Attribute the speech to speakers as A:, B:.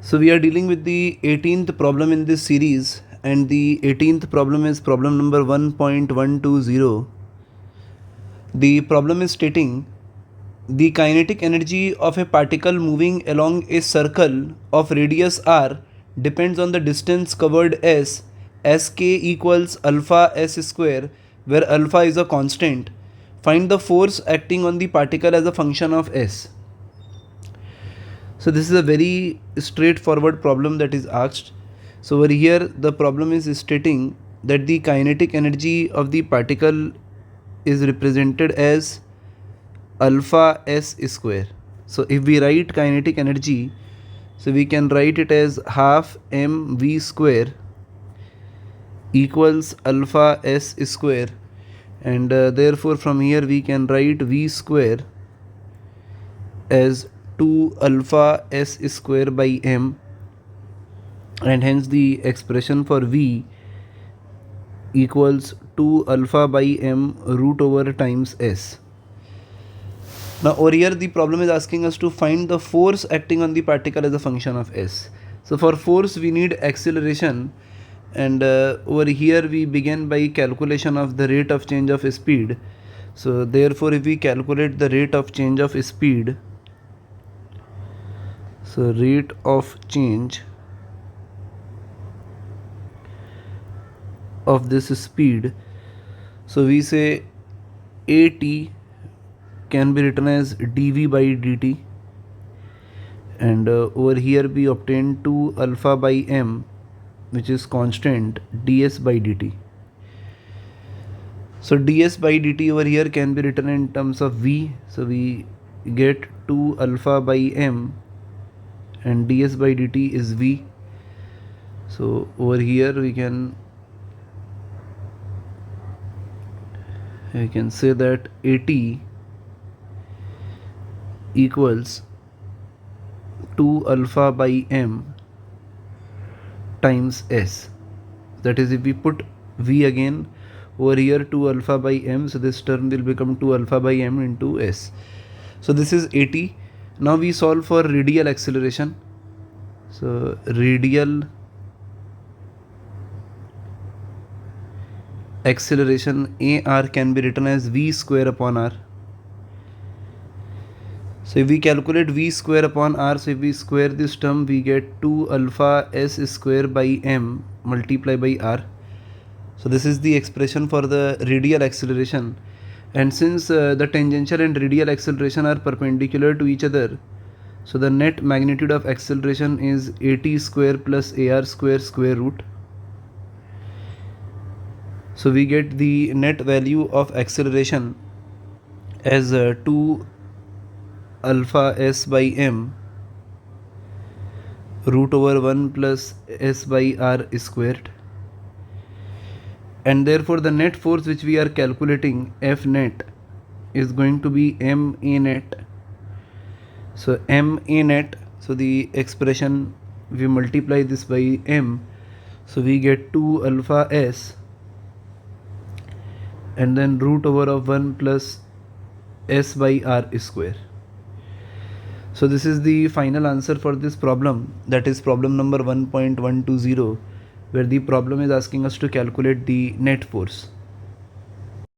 A: So we are dealing with the 18th problem in this series, and the 18th problem is problem number 1.120. The problem is stating the kinetic energy of a particle moving along a circle of radius r depends on the distance covered s sk equals alpha s square, where alpha is a constant. Find the force acting on the particle as a function of s. So this is a very straightforward problem that is asked. So over here the problem is stating that the kinetic energy of the particle is represented as alpha s square. So if we write kinetic energy, so we can write it as half mv square equals alpha s square, and therefore from here we can write v square as 2 alpha s square by m, and hence the expression for v equals 2 alpha by m root over times s. Now over here the problem is asking us to find the force acting on the particle as a function of s. So for force we need acceleration, and over here we begin by calculation of the rate of change of speed. So therefore if we calculate the rate of change of speed, so rate of change of this speed, so we say at can be written as dv by dt, and over here we obtain 2 alpha by m, which is constant, ds by dt. So ds by dt over here can be written in terms of v, so we get 2 alpha by m and ds by dt is v. So over here we can say that at equals 2 alpha by m times s. That is, if we put v again over here, 2 alpha by m, so this term will become 2 alpha by m into s. So this is at. Now we solve for radial acceleration. So radial acceleration ar can be written as v square upon r. So if we calculate v square upon r, so if we square this term, we get 2 alpha s square by m multiply by r. So this is the expression for the radial acceleration, and since the tangential and radial acceleration are perpendicular to each other, so the net magnitude of acceleration is at square plus ar square square root. So we get the net value of acceleration as 2 alpha s by m root over 1 plus s by r squared, and therefore the net force which we are calculating, F net, is going to be ma net. So ma net, so the expression, we multiply this by m, so we get 2 alpha s and then root over of 1 plus s by r square. So this is the final answer for this problem, that is problem number 1.120, where the problem is asking us to calculate the net force.